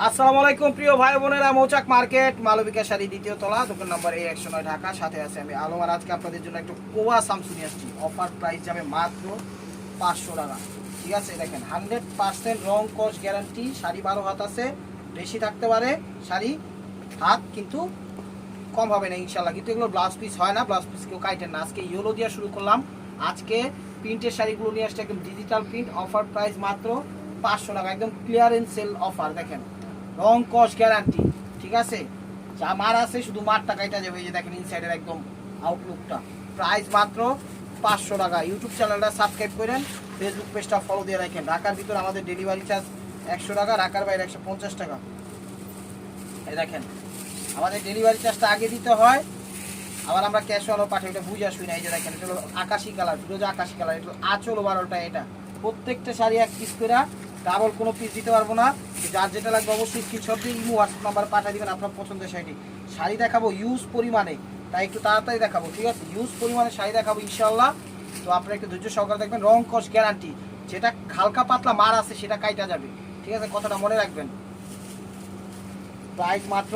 আসসালামু আলাইকুম প্রিয় ভাই বোনেরা, মৌচাক মার্কেট মালবিকা শাড়ি দ্বিতীয় তলা, দোকান নম্বর A109 ঢাকা। সাথে আছে আমি আলম। আর আজকে আপনাদের জন্য একটু কোয়া সামসু নিয়ে আসছি। অফার প্রাইস যাবে মাত্র 500 টাকা। ঠিক আছে, দেখেন 100% রং কস গ্যারান্টি। শাড়ি 12 হাত আছে, বেশি থাকতে পারে শাড়ি হাত, কিন্তু কম হবে না ইনশাল্লাহ। কিন্তু এগুলো ব্লাউজ পিস হয় না, ব্লাউজ পিস কেউ কাটেন না। আজকে ইয়েলো দিয়ে শুরু করলাম। আজকে প্রিন্টের শাড়িগুলো নিয়ে আসছে, একদম ডিজিটাল প্রিন্ট। অফার প্রাইস মাত্র 500 টাকা, একদম ক্লিয়ারেন্স সেল অফার। দেখেন রং কস গ্যারান্টি। ঠিক আছে, যা মার আছে শুধু মারটা কাটা যাবে। এই যে দেখেন ইনসাইডের একদম আউটলুকটা। প্রাইস মাত্র 500 টাকা। ইউটিউব চ্যানেলটা সাবস্ক্রাইব করেন, ফেসবুক পেজটা ফলো দিয়ে রাখেন। ঢাকার ভিতরে আমাদের ডেলিভারি চার্জ 100 টাকা, ঢাকার বাইরে 150 টাকা। এই দেখেন আমাদের ডেলিভারি চার্জটা আগে দিতে হয়, আবার আমরা ক্যাশ অনও পাঠাই। এটা বুঝে আসুন। এই যে দেখেন এটা হলো আকাশি কালার, ফিরোজা আকাশি কালার। এটা আঁচল ওভারঅলটা। এটা প্রত্যেকটা শাড়ি এক পিস করে, ডাবল কোনো পিস দিতে পারবো না। যার যেটা লাগবে অবশ্যই স্ক্রিনশট দিয়ে ইমো হোয়াটসঅ্যাপ নাম্বার পাঠিয়ে দিবেন আপনার পছন্দের শাড়ি। শাড়ি দেখাবো ইউজ পরিমাণে, তাই একটু তাড়াতাড়ি দেখাবো। ঠিক আছে, ইউজ পরিমাণে শাড়ি দেখাবো ইনশাল্লাহ। তো আপনারা একটু ধৈর্য সহকারে দেখবেন। রং কস গ্যারান্টি, যেটা হালকা পাতলা মার আছে সেটা কাইটা যাবে। ঠিক আছে, কথাটা মনে রাখবেন। প্রাইস মাত্র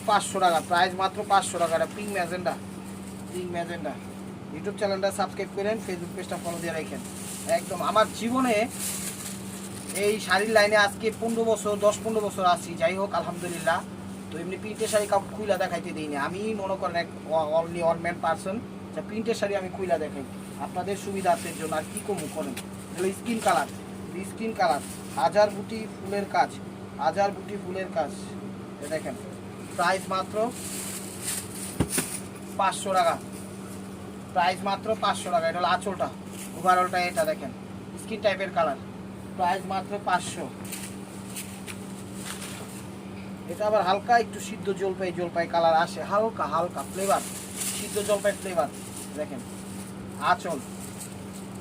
500 টাকা, প্রাইস মাত্র 500 টাকা। এটা pink magenta, pink magenta. YouTube চ্যানেলটা সাবস্ক্রাইব করেন, ফেসবুক পেজটা ফলো দিয়ে রাখেন। একদম আমার জীবনে এই শাড়ির লাইনে আজকে 15 বছর, 10-15 বছর আছি। যাই হোক আলহামদুলিল্লাহ। তো এমনি প্রিন্টের শাড়ি কাউকে খুইলা দেখাইতে দিই না। আমি মনে করেন এক অনলি ওয়ান ম্যান পার্সন, যা প্রিন্টের শাড়ি আমি খুইলা দেখাই আপনাদের সুবিধার্থের জন্য। আর কি কমু করেন, এগুলো স্কিন কালার, স্কিন কালার, হাজার বুটি ফুলের কাজ, হাজার বুটি ফুলের কাজ। দেখেন প্রাইস মাত্র 500 টাকা, প্রাইস মাত্র 500 টাকা। এটা হলো আঁচলটা, ওভারঅলটা। এটা দেখেন স্কিন টাইপের কালার, প্রাইস মাত্র 500। এটা আবার হালকা একটু সিদ্ধ জলপাই জলপাই কালার আসে, হালকা হালকা ফ্লেভার, সিদ্ধ জলপাই ফ্লেভার। দেখেন আঁচল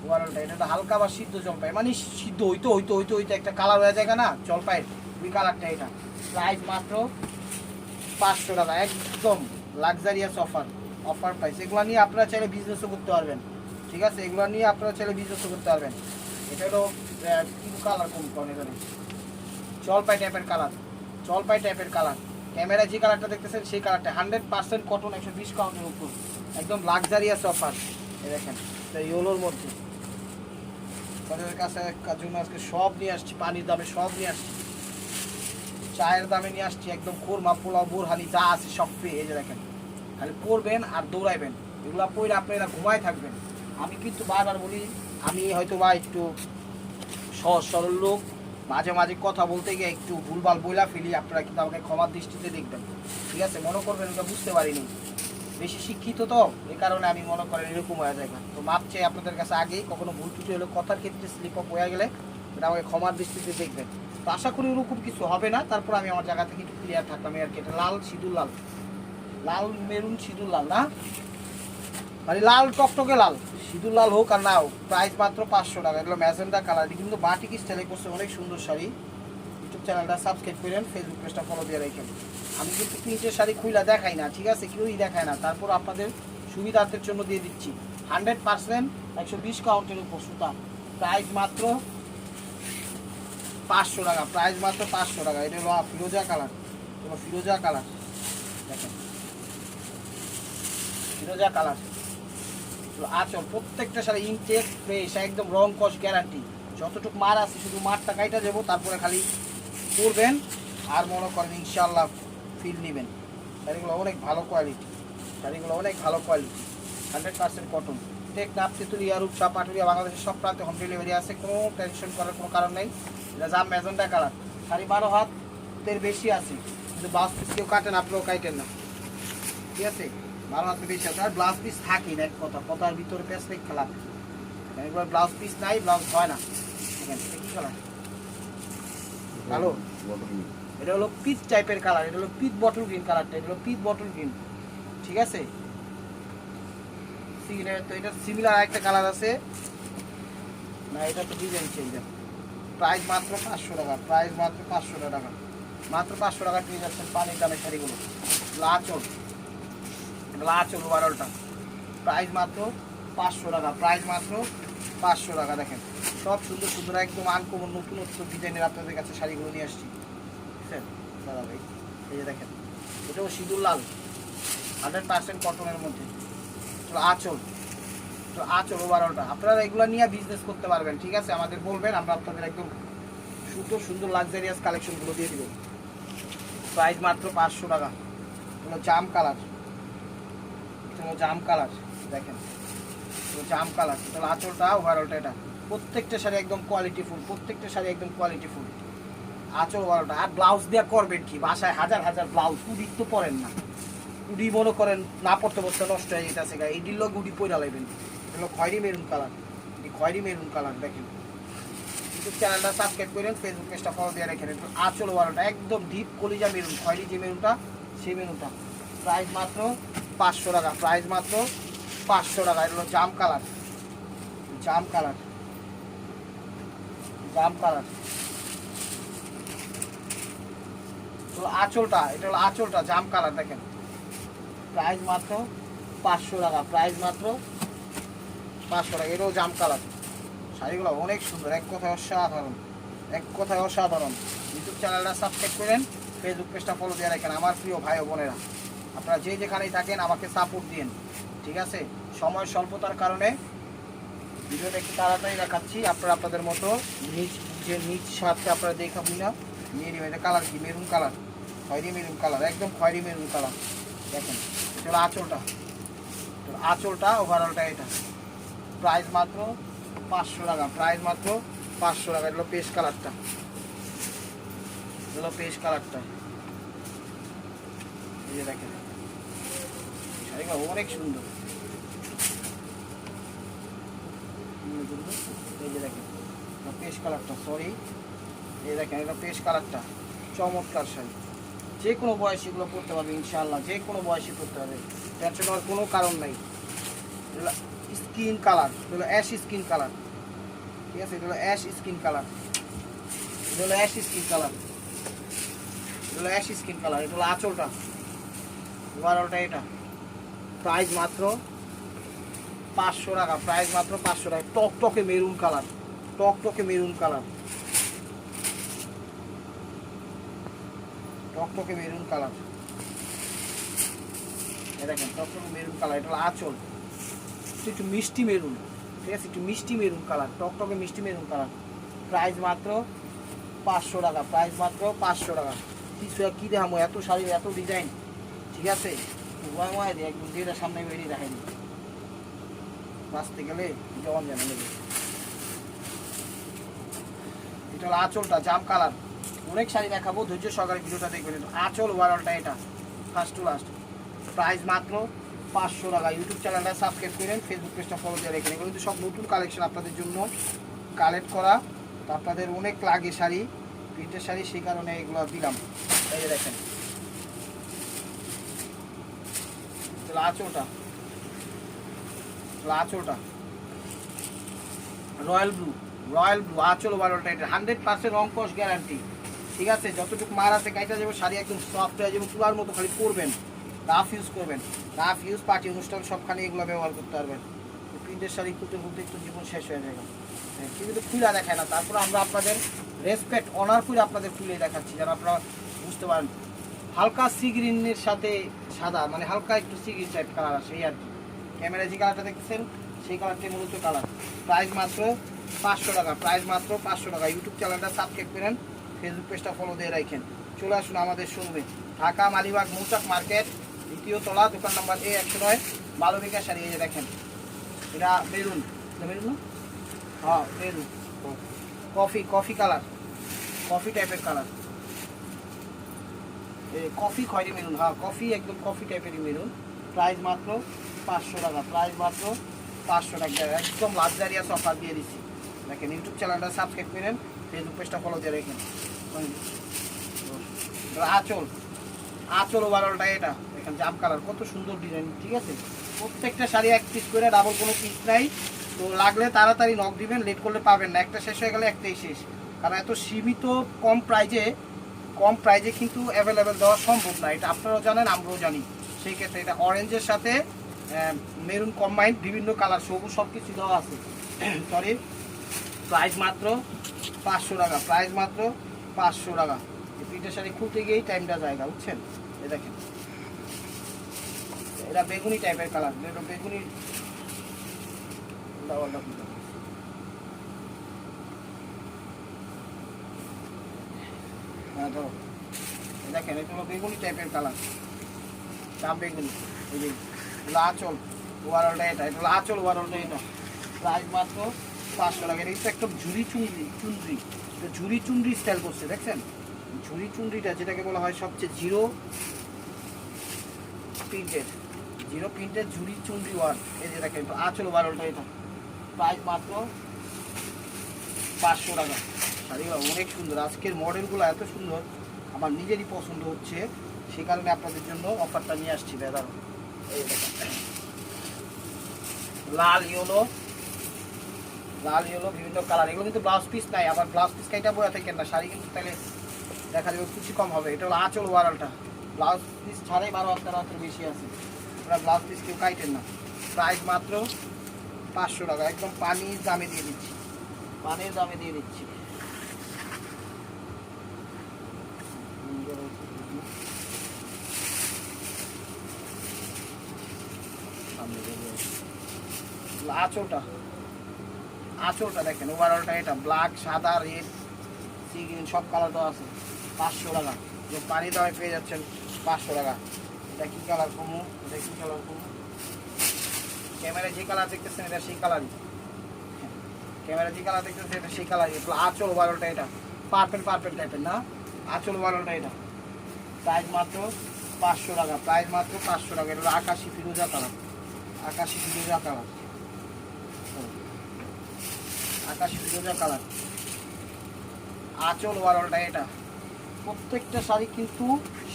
ওভারঅলটা। এটা হালকা বা সিদ্ধ জলপাই, মানে সিদ্ধ হইতে হইতে হইতে হইতে একটা কালার হয়ে যায় না জলপাইয়ের, ওই কালারটা। এটা প্রাইস মাত্র 500 টাকা, একদম লাক্সারিয়াস অফার, অফার প্রাইস। এগুলো নিয়ে আপনারা চাইলে বিজনেসও করতে পারবেন। ঠিক আছে, এগুলো নিয়ে আপনারা চাইলে বিজনেসও করতে পারবেন। এটা হলো কি কালার, কোন কোন এখানে জলপাই টাইপের কালার, জলপাই টাইপের কালার। ক্যামেরায় যে কালারটা দেখতেছেন সেই কালারটা। 100% কটন, 120 কাউন্টের উপর, একদম লাক্সারিয়াস অফার। এই দেখেন ইয়েলোর মধ্যে। তাদের কাছে জন্য আজকে সব নিয়ে আসছি, পানির দামে সব নিয়ে আসছি, চায়ের দামে নিয়ে আসছি। একদম কোরমা, পোলাও, বোরহানি যা আছে সব পেয়ে। এই যে দেখেন, খালি পরবেন আর দৌড়াইবেন। এগুলো পরে আপনারা ঘুমায় থাকবেন। আমি কিন্তু বারবার বলি, আমি হয়তো বা একটু সহজ সরল লোক, মাঝে মাঝে কথা বলতে গিয়ে একটু ভুলভাল বইলা ফেলি। আপনারা কিন্তু আমাকে ক্ষমার দৃষ্টিতে দেখবেন। ঠিক আছে, মনে করবেন ওটা বুঝতে পারিনি, বেশি শিক্ষিত তো, এই কারণে আমি মনে করেন এরকম হয়ে যায়। তো মাপ চাই আপনাদের কাছে আগেই। কখনো ভুল ত্রুটি হলে, কথার ক্ষেত্রে স্লিপ আপ হয়ে গেলে এটা আমাকে ক্ষমার দৃষ্টিতে দেখবেন। তো আশা করি ওরকম কিছু হবে না। তারপর আমি আমার জায়গা থেকে একটু ক্লিয়ার থাকলাম আর কি। এটা লাল সিঁদুর লাল, লাল মেরুন সিঁদুর লাল না, মানে লাল টকটকে লাল, সিঁদুর লাল হোক আর না হোক। প্রাইস মাত্র 500 টাকা। এগুলো ম্যাজেন্ডা কালার, কিন্তু বাটিক স্টাইলে করছে, অনেক সুন্দর শাড়ি। ইউটিউব চ্যানেলটা সাবস্ক্রাইব করেন, ফেসবুক পেজটা ফলো দিয়ে রাখেন। আমি কিন্তু প্রিন্টের শাড়ি খুইলা দেখাই না, ঠিক আছে, কেউই দেখায় না। তারপর আপনাদের সুবিধার্থের জন্য দিয়ে দিচ্ছি। 100% 120 কাউন্টের উপর সুতা। প্রাইস মাত্র 500 টাকা, প্রাইস মাত্র 500 টাকা। এটা হলো ফিরোজা কালার, হলো ফিরোজা কালার। দেখেন ফিরোজা কালার আঁচল। প্রত্যেকটা শাড়ি ইনটেক ফ্রেশ, একদম রং কস গ্যারান্টি। যতটুকু মার আছে শুধু মারটা কাইটা যাবো, তারপরে খালি পরবেন আর মনে করেন ইনশাল্লাহ ফিল নেবেন। শাড়িগুলো অনেক ভালো কোয়ালিটি, শাড়িগুলো অনেক ভালো কোয়ালিটি, 100% কটন। টেকনাফ, তেঁতুলিয়া, রূপসা, পাটুরিয়া, বাংলাদেশের সব প্রান্তে হোম ডেলিভারি আছে। কোনো টেনশন করার কোনো কারণ নেই। এটা জাম ম্যাজেন্ডা কালার, শাড়ি 12 হাতের বেশি আছে, কিন্তু ব্লাউজ পিস কেউ কাটেন, আপনিও কাটেন না। ঠিক আছে, 12 হাতের বেশি আছে। আর ব্লাউজ পিস থাকি না, এক কথা, কথার ভিতরে পেঁচলেক খেলা। একবার ব্লাউজ পিস নাই, ব্লাউজ হয় না। কি কালার ভালো, এটা হলো পিচ টাইপের কালার। এটা হলো পিচ বটল গ্রিন কালারটা, এটা হলো পিচ বটল গ্রিন। ঠিক আছে, তো এটা সিমিলার একটা কালার আছে না, এটা তো ডিজাইন চেঞ্জ। প্রাইস মাত্র 500 টাকা, প্রাইস মাত্র 500 টাকা, মাত্র 500 টাকা পেয়ে যাচ্ছেন পানির দামের শাড়িগুলো। লাচল, লাচল ওভারঅলটা। প্রাইস মাত্র 500 টাকা, প্রাইস মাত্র 500 টাকা। দেখেন সব সুন্দর সুন্দর, একদম আনকমন নতুনত্ব ডিজাইনের আপনাদের কাছে শাড়িগুলো নিয়ে আসছি। দেখছেন দাদা ভাই, এই যে দেখেন এটাও সিঁদুর লাল 100% কটনের মধ্যে। আঁচল, তো আঁচল ওভারঅলটা আপনারা এগুলো নিয়ে বিজনেস করতে পারবেন, ঠিক আছে? আমাদের বলবেন, আমরা আপনাদের একদম সুন্দর সুন্দর লাক্সারিয়াস কালেকশনগুলো দিয়ে দিব। প্রাইস মাত্র 500 টাকা। এগুলো জাম কালার, এগুলো জাম কালার দেখেন, এগুলো জাম কালার। তাহলে আঁচলটা ওভারঅলটা এটা প্রত্যেকটা শাড়ি একদম কোয়ালিটি ফুল, প্রত্যেকটা শাড়ি একদম কোয়ালিটি ফুল। আঁচল ওভারঅলটা। আর ব্লাউজ দেওয়া করবেন কি, বাসায় হাজার হাজার ব্লাউজ, উডি তো পরেন না, উডি মনে করেন না পড়তে পড়তে নষ্ট হয়ে যেতেছে গা, এই ডিল উডি পয়রা লাগবেন। এগুলো খয়েরি মেরুন কালার, এই খয়েরি মেরুন কালার দেখেন। ইউটিউব চ্যানেলটা সাবস্ক্রাইব করেন, ফেসবুক পেজটা ফলো দিয়ে রেখেন। আঁচল ওয়ালটা একদম ডিপ কলিজা মেরুন, খয়েরি যে মেরুনটা সেই মেরুনটা। প্রাইস মাত্র 500 টাকা, প্রাইস মাত্র 500 টাকা। এটা হলো জাম কালার, জাম কালার, জাম কালার। আঁচলটা, এটা হলো আঁচলটা জাম কালার দেখেন। প্রাইস মাত্র 500 টাকা, প্রাইস মাত্র 500 টাকা। এটাও জাম কালার। শাড়িগুলো অনেক সুন্দর, এক কথায় অসাধারণ, এক কথায় অসাধারণ। ইউটিউব চ্যানেলটা সাবস্ক্রাইব করেন, ফেসবুক পেজটা ফলো দিয়ে রাখেন। আমার প্রিয় ভাই ও বোনেরা, আপনারা যে যেখানেই থাকেন আমাকে সাপোর্ট দিন, ঠিক আছে? সময় স্বল্পতার কারণে ভিডিওটা একটু তাড়াতাড়ি দেখাচ্ছি। আপনারা আপনাদের মতো নিজ স্বার্থে আপনারা দেখাবি না, নিয়ে নেবেন। এটা কালার কি, মেরুন কালার, খয়েরি মেরুন কালার, একদম খয়েরি মেরুন কালার দেখেন। এটা হলো আঁচলটা, আঁচলটা ওভারঅলটা এটা। প্রাইস মাত্র 500 টাকা, প্রাইস মাত্র 500 টাকা। এটা হলো পেস্ট কালারটা, এটা হলো পেস্ট কালারটা, এই যে দেখেন শাড়িগুলো অনেক সুন্দর। এই যে দেখেন পেস্ট কালারটা, সরি এই দেখেন এটা পেস্ট কালারটা, চমৎকার শাড়ি। যে কোনো বয়সী এগুলো পরতে পারবে ইনশাআল্লাহ, যে কোনো বয়সী পরতে পারবে, টেনশন হওয়ার কোনো কারণ নাই। স্কিন কালার, এটা হলো অ্যাশ স্কিন কালার, ঠিক আছে? এটা হলো অ্যাশ স্কিন কালার, এটা হলো অ্যাশ স্কিন কালার, এটা হলো অ্যাশ স্কিন কালার। এটা হলো আঁচলটা, ওভারঅলটা এটা। প্রাইস মাত্র 500 টাকা, প্রাইস মাত্র 500 টাকা। টকটকে মেরুন কালার, টকটকে মেরুন কালার, টকটকে মেরুন কালার, দেখেন টকটকে মেরুন কালার। এটা হলো আঁচল, একটু মিষ্টি মেরুন, ঠিক আছে? একটু মিষ্টি মেরুন কালার, টকটকে মিষ্টি মেরুন কালার। প্রাইস মাত্র 500 টাকা, প্রাইস মাত্র 500 টাকা। কিছু কি দেখামো, এত শাড়ি এত ডিজাইন, ঠিক আছে? একদম যেটা সামনে বেরিয়ে দেখায়নি, বাঁচতে গেলে জবান জানা নেবে। এটা হলো আঁচলটা জাম কালার। অনেক শাড়ি দেখাবো, ধৈর্য সহকারে ভিডিওটা দেখবেন। আঁচল ওভারঅলটা এটা ফার্স্ট টু লাস্ট। প্রাইস মাত্র 500 টাকা। ইউটিউব চ্যানেলটা সাবস্ক্রাইব করেন, ফেসবুক পেজটা ফলো দিয়ে রেখেন। এগুলো কিন্তু সব নতুন কালেকশন আপনাদের জন্য কালেক্ট করা, তো আপনাদের অনেক লাগে শাড়ি, প্রিন্টের শাড়ি, সেই কারণে এগুলো দিলাম। এই যে দেখেন আঁচলটা, আঁচলটা রয়্যাল ব্লু, রয়্যাল ব্লু আঁচল ওভারঅলটা এটা 100% রং কস গ্যারান্টি, ঠিক আছে? যতটুকু মার আছে কাইটা যাবে, শাড়ি একদম সফট হয়ে যাবে, তুলার মতো। খালি পরবেন, রাফ ইউজ করবেন, রাফ ইউজ পার্টি অনুষ্ঠান সবখানে এগুলো ব্যবহার করতে পারবেন। প্রিন্টের শাড়ি খুলতে খুলতে একটু জীবন শেষ হয়ে যাবে, কিন্তু খুলে দেখায় না। তারপরে আমরা আপনাদের রেসপেক্ট অনার করে আপনাদের খুলে দেখাচ্ছি, যেন আপনারা বুঝতে পারেন। হালকা সি গ্রিনের সাথে সাদা, মানে হালকা একটু সি গ্রিন টাইপ কালার আসে, এই আর কি। ক্যামেরায় যে কালারটা দেখতেছেন সেই কালারটাই মূলত কালার। প্রাইস মাত্র 500 টাকা, প্রাইস মাত্র 500 টাকা। ইউটিউব চ্যানেলটা সাবস্ক্রাইব করেন, ফেসবুক পেজটা ফলো দিয়ে রাখেন। চলে আসুন আমাদের শোরুমে, ঢাকা মালিবাগ মৌচাক মার্কেট, দ্বিতীয় তলা, দোকান নাম্বার A109, মালবিকা শাড়ি। এই যে দেখেন এটা মেরুন, মেরুন না, হ্যাঁ maroon, coffee, coffee colour, coffee টাইপের কালার, কফি খয়েরি মেরুন, হ্যাঁ কফি, একদম কফি টাইপেরই মেরুন। প্রাইস মাত্র 500 টাকা, প্রাইস মাত্র 500 টাকা। একদম লাক্সারিয়াস অফার দিয়ে দিচ্ছি। দেখেন ইউটিউব চ্যানেলটা সাবস্ক্রাইব করেন, ফেসবুক পেজটা ফলো দিয়ে রাখেন। আঁচল, আঁচল ওভারঅলটা এটা দেখেন জাম কালার, কত সুন্দর ডিজাইন, ঠিক আছে? প্রত্যেকটা শাড়ি এক পিস করে, ডাবল কোনো পিস নাই। তো লাগলে তাড়াতাড়ি নক দিবেন, লেট করলে পাবেন না। একটা শেষ হয়ে গেলে একটাই শেষ, কারণ এত সীমিত কম প্রাইজে কিন্তু অ্যাভেলেবেল দেওয়া সম্ভব না। এটা আপনারাও জানেন, আমরাও জানি। সেই ক্ষেত্রে এটা অরেঞ্জের সাথে মেরুন কম্বাইন্ড, বিভিন্ন কালার, সবুজ সব কিছু দেওয়া আছে, সরি। প্রাইস মাত্র 500 টাকা, প্রাইস মাত্র 500 টাকা। এই প্রিন্টের শাড়ি খুলতে গিয়েই টাইমটা জায়গা, বুঝছেন? এই দেখেন এটা বেগুনি টাইপের কালার, এটা বেগুনি ডাবলটা খুলতে হবে। হ্যাঁ ধরো, দেখেন এটা হলো বেগুনি টাইপের কালার, চাপ বেগুনি। এই যে আঁচল ওভারঅলটা এটা হলো আঁচল ওভারঅলটা এটা, প্রাইস মাত্র 500 টাকা। এটা একদম ঝুরি চুনরি, ঝুরি চুনরি স্টাইল করছে, দেখছেন? ঝুরি চুনরিটা যেটাকে বলা হয় সবচেয়ে জিরো প্রিন্টের ঝুরি চুনরি ওয়ার্ক। এই যে দেখেন আঁচল ওভারঅলটা এটা, প্রাইস মাত্র 500 টাকা। শাড়িগুলো অনেক সুন্দর, আজকের মডেলগুলো এত সুন্দর আমার নিজেরই পছন্দ হচ্ছে, সেই কারণে আপনাদের জন্য অফারটা নিয়ে আসছি দাদা। এই দেখেন লাল ইয়েলো বিভিন্ন কালার, এগুলো কিন্তু ব্লাউজ পিস নাই, আবার ব্লাউজ পিস কাইটা বয়ে থাকেন না, শাড়ি কিন্তু তাহলে দেখা যাবে কিছু কম হবে। এটা হলো আঁচল ওয়ারালটা, ব্লাউজ পিস ছাড়াই 12 বেশি আছে, ওরা ব্লাউজ পিস কেউ কাইটেন না। প্রাইস মাত্র 500 টাকা, একদম পানির দামে দিয়ে দিচ্ছি, পানির দামে দিয়ে দিচ্ছি। আঁচলটা দেখেন ওভারঅলটা এটা ব্ল্যাক, সাদা, রেড, সি গ্রিন সব কালার তো আছে। 500 টাকা, যে পানি দামে পেয়ে যাচ্ছেন 500 টাকা। এটা কি কালার কমু, ক্যামেরায় যে কালার দেখতেছেন এটা সেই কালারই, এটা সেই কালারই। আঁচল ওভারঅলটা এটা পার্পেল টাইপের না, আঁচল ওভারঅলটা এটা, প্রাইস মাত্র 500 টাকা, প্রাইস মাত্র 500 টাকা। এটা হলো আকাশি ফিরোজা কালার, আকাশি ফিরোজা কালার, আঁচল ওভারঅলটা এটা। প্রত্যেকটা শাড়ি কিন্তু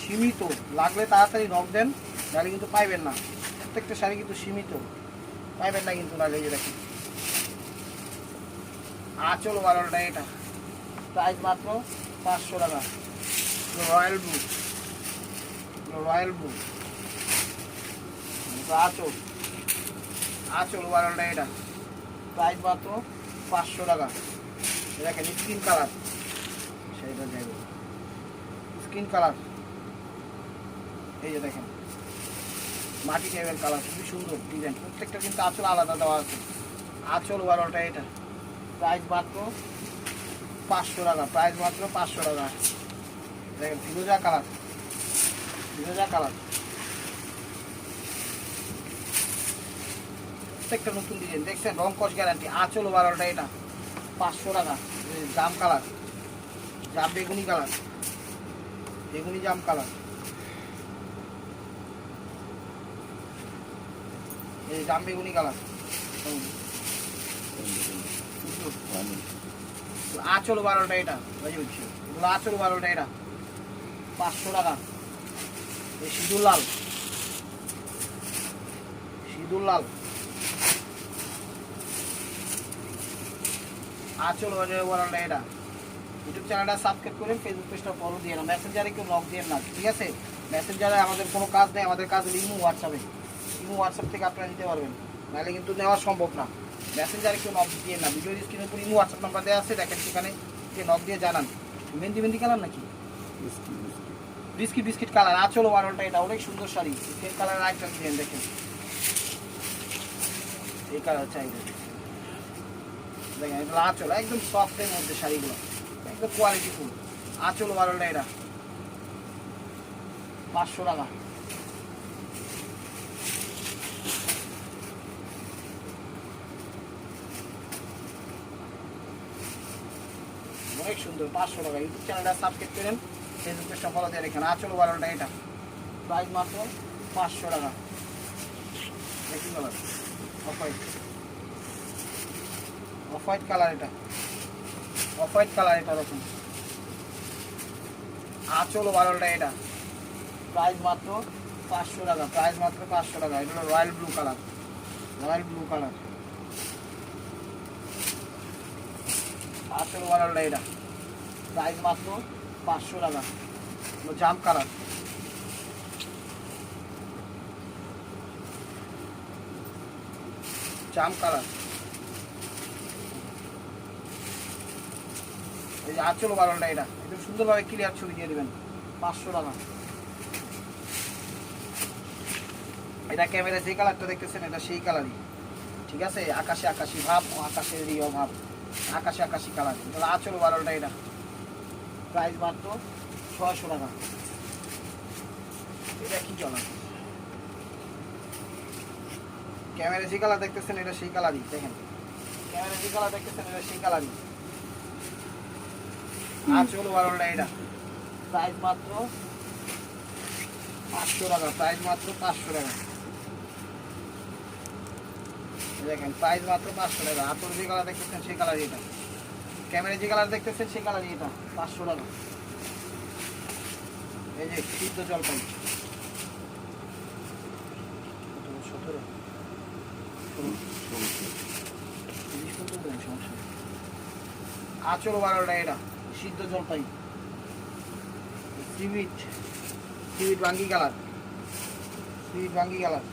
সীমিত, লাগলে তাড়াতাড়ি নক দেন, নাহলে কিন্তু পাইবেন না। প্রত্যেকটা শাড়ি কিন্তু সীমিত, পাইবেন না কিন্তু নাহলে। দেখেন আঁচল ওভারঅলটা এটা, প্রাইস মাত্র 500 টাকা। রয়্যাল ব্লু আঁচল ওভারঅলটা এটা, প্রাইস মাত্র 500 টাকা। দেখেন স্কিন কালার, সেইটা যাইবে স্কিন কালার, এই যে দেখেন মাটি টাইপের কালার, খুবই সুন্দর ডিজাইন, প্রত্যেকটা কিন্তু আঁচল আলাদা দেওয়া আছে। আঁচল ওভারঅলটা এটা, প্রাইস মাত্র 500 টাকা, প্রাইস মাত্র 500 টাকা। দেখেন ফিরোজা কালার, প্রত্যেকটা নতুন ডিজাইন দেখছেন, রং কস গ্যারান্টি। আঁচল ওভারঅলটা এটা 500 টাকা। জাম কালার, জাম বেগুনি জাম কালার, এই জাম বেগুনি কালার। আঁচল ওভারঅলটা এটা, এগুলো আঁচল ওভারঅলটা এটা 500 টাকা। এই সিঁদুর লাল আঁচল ওভারঅলটা এটা। ইউটিউব চ্যানেলটা সাবস্ক্রাইব করেন, ফেসবুক পেজটা ফলো দিয়ে না, মেসেঞ্জারে কেউ নক দিয়ে না, ঠিক আছে? মেসেঞ্জারে আমাদের কোনো কাজ নেই, আমাদের কাজ হলো হোয়াটসঅ্যাপ থেকে আপনারা নিতে পারবেন, নাহলে কিন্তু নেওয়া সম্ভব না। মেসেঞ্জারে কেউ নক দিয়ে না, ভিডিও স্ক্রিনের উপর হোয়াটসঅ্যাপ নাম্বার দেওয়া আছে, দেখেন সেখানে যে নক দিয়ে জানান। মেহেন্দি কালার নাকি বিস্কিট কালার, আঁচল ওভারঅলটা এটা, অনেক সুন্দর শাড়ি। সেম কালারের আইটেম দিন, দেখেন এই কালার চাইবে, দেখেন এটা আঁচল একদম সফটের মধ্যে, শাড়িগুলো একদম কোয়ালিটিফুল। আঁচল ওভারঅলটা এটা 500 টাকা। অনেক সুন্দর, 500 টাকা। ইউটিউব চ্যানেলটা সাবস্ক্রাইব করেন, ফেসবুক পেজটা ফলো দিয়ে রেখেন। আঁচল ওভারঅলটা এটা, প্রাইস মাত্র 500 টাকা। দেখি কালার অফ হোয়াইট কালার, এটা অফ হোয়াইট কালার, এটা দেখুন আঁচল ওভারঅলটা এটা, প্রাইস মাত্র 500 টাকা, প্রাইস মাত্র 500 টাকা। এটা হলো রয়্যাল ব্লু কালার, আঁচল ওভারঅলটা এটা, প্রাইস মাত্র 500 টাকা। জাম কালার, এই যে আঁচল ওভারঅলটা এটা একদম সুন্দরভাবে ক্লিয়ার ছবি দিয়ে দেবেন 500 টাকা। এটা ক্যামেরা যে কালারটা দেখতেছেন এটা সেই কালারই, ঠিক আছে, আকাশি আকাশি ভাব, আকাশের ইয়ে ভাব, আকাশি আকাশি কালার। তাহলে আঁচল ওভারঅলটা এটা প্রাইস মাত্র 600 টাকা। এটা কি কালার, ক্যামেরা যে কালার দেখতেছেন এটা সেই কালারই, দেখেন ক্যামেরা যে কালার দেখতেছেন এটা সেই কালারই। আঁচল ওভারঅলটা এটা প্রাইস মাত্র 500 টাকা, প্রাইস মাত্র 500 টাকা। দেখেন প্রাইস মাত্র 500 টাকা। আঁচল যে কালার দেখতেছেন সেই কালারই এটা, ক্যামেরা যে কালার দেখতেছেন সেই কালারই এটা 500 টাকা। এই যে সিদ্ধ জলপাই 17 আঁচল ওভারঅলটা এটা সিদ্ধ জলপাই, সিভিট সিভিট বাঙ্গি কালার, সিভিট বাঙ্গি কালার,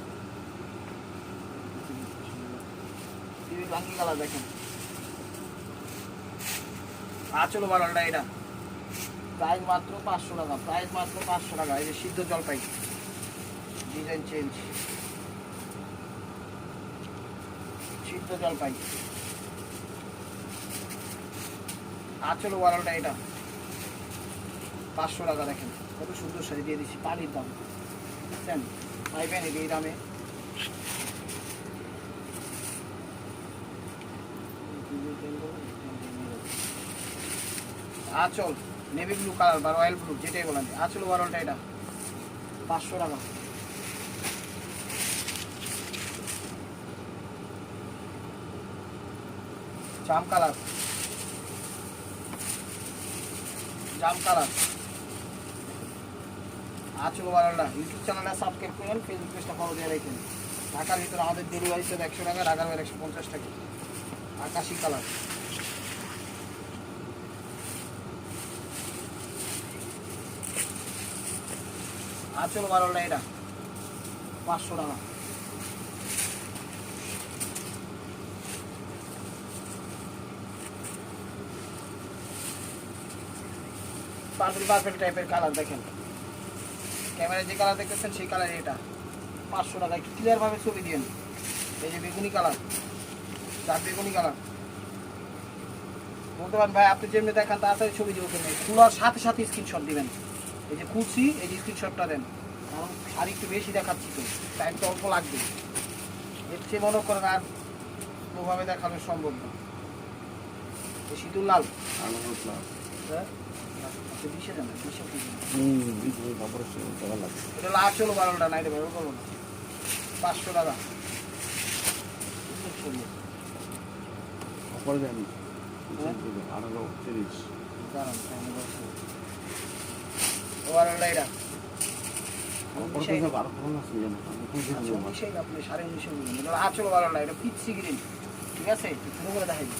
সিভিট বাঙ্গি কালার। দেখেন আঁচল ওভারঅলটা এটা প্রাইস মাত্র 500 টাকা, প্রাইস মাত্র 500 টাকা। এই যে সিদ্ধ জলপাই ডিজাইন চেঞ্জ, সিদ্ধ জলপাই আঁচল ওভারঅলটা এটা 500 টাকা। দেখেন কত সুন্দর শাড়ি দিয়ে দিচ্ছি, পানির দাম বুঝছেন, পাইবেন এই দামে। আঁচল নেভি ব্লু কালার বা রয়্যাল ব্লু যেটাই বলেন, আঁচল ওভারঅলটা এটা 500 টাকা। জাম কালার, জাম কালার আঁচল ওভারঅলটা। ইউটিউব চ্যানেলটা সাবস্ক্রাইব করেন, ফেসবুক পেজটা ফলো দিয়ে রাখেন। ঢাকার ভিতরে আমাদের ডেলিভারি চার্জ 100 টাকা, ঢাকার বাইরে 150 টাকা। আকাশি কালার, আঁচল ওভারঅলটা এটা 500 টাকা। পার্পল পার্পল টাইপের কালার, দেখেন ক্যামেরা যে কালার দেখতেছেন সেই কালার এটা 500 টাকা। একটু ক্লিয়ার ভাবে ছবি দিন। এই যে বেগুনি কালার, ডার্ক বেগুনি কালার। বলতে পারেন ভাই আপনি যেমনি দেখান তাড়াতাড়ি ছবি দিব, কেন খোলার সাথে সাথে স্ক্রিনশট দিবেন। এই যে খুলছি এই যে স্ক্রিনশটটা দেন, কারণ শাড়ি একটু বেশি দেখাচ্ছি তো টাইম তো অল্প লাগবে, এর চেয়ে মনে করেন আর ওভাবে দেখানো সম্ভব না। সিঁদুর লাল, হ্যাঁ এটা আঁচল ওভারঅলটা না, এটা ব্যবহার করবো না, 500 টাকা। ওভারঅলটা এটা 19,500 আঁচল ওভারঅলটা এটা পিচ্ছি গ্রিন, ঠিক আছে, ছোটো করে দেখাই দিই।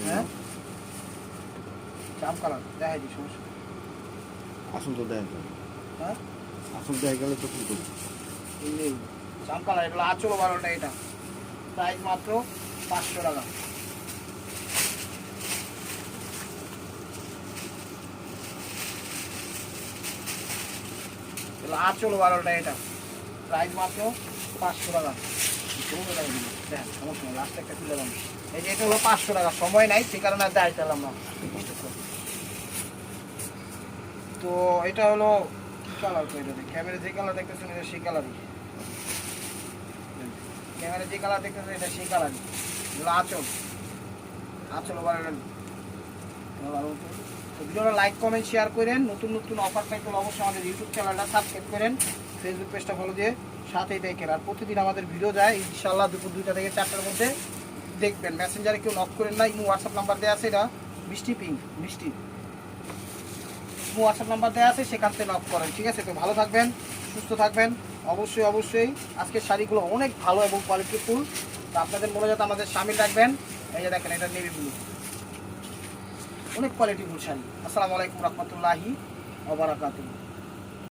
হ্যাঁ জাম কালার দেখাই দিই, সমস্যা আসল তো দেখা গেল, হ্যাঁ আসল দেখা গেলে তো কি করবো। জাম কালার এগুলো আঁচল ওভারঅলটা এটা প্রাইস মাত্র 500 টাকা। আঁচল ওভারঅলটা এটা প্রাইস মাত্র 500 টাকা। দেখেন সমস্যা নেই, লাস্ট একটা তুলে দাম। এই যে এটা হলো 500 টাকা, সময় নাই সে কারণে আর দাঁড়িয়ে পেলাম না। তো এটা হলো কি কালার, তো এটা ক্যামেরা যে কালার দেখতেছেন এটা সেই কালারই, ক্যামেরা যে কালার দেখতেছেন এটা সেই কালারই। এগুলো আঁচল, আঁচল ওভারঅল। ভিডিওটা লাইক কমেন্ট শেয়ার করেন, নতুন নতুন অফার পাইতে অবশ্যই আমাদের ইউটিউব চ্যানেলটা সাবস্ক্রাইব করেন, ফেসবুক পেজটা ফলো দিয়ে সাথেই দেখেন। আর প্রতিদিন আমাদের ভিডিও যায় ইনশাআল্লাহ দুপুর 2টা থেকে 4টার মধ্যে দেখবেন। মেসেঞ্জারে কেউ নক করেন না, ইমো হোয়াটসঅ্যাপ নাম্বার দেওয়া আছে, এটা মিষ্টি পিঙ্ক মিষ্টি ইমো হোয়াটসঅ্যাপ নাম্বার দেওয়া আছে, সেখান থেকে নক করেন, ঠিক আছে। তো ভালো থাকবেন, সুস্থ থাকবেন। অবশ্যই অবশ্যই আজকের শাড়িগুলো অনেক ভালো এবং কোয়ালিটিফুল, তো আপনাদের মনে যাতে আমাদের সামিল রাখবেন। এই যে দেখেন এটা নেভি ব্লু, অনেক কোয়ালিটিফুল শাড়ি। আসসালামু আলাইকুম রহমতুল্লাহি ওয়া বারাকাতুহু।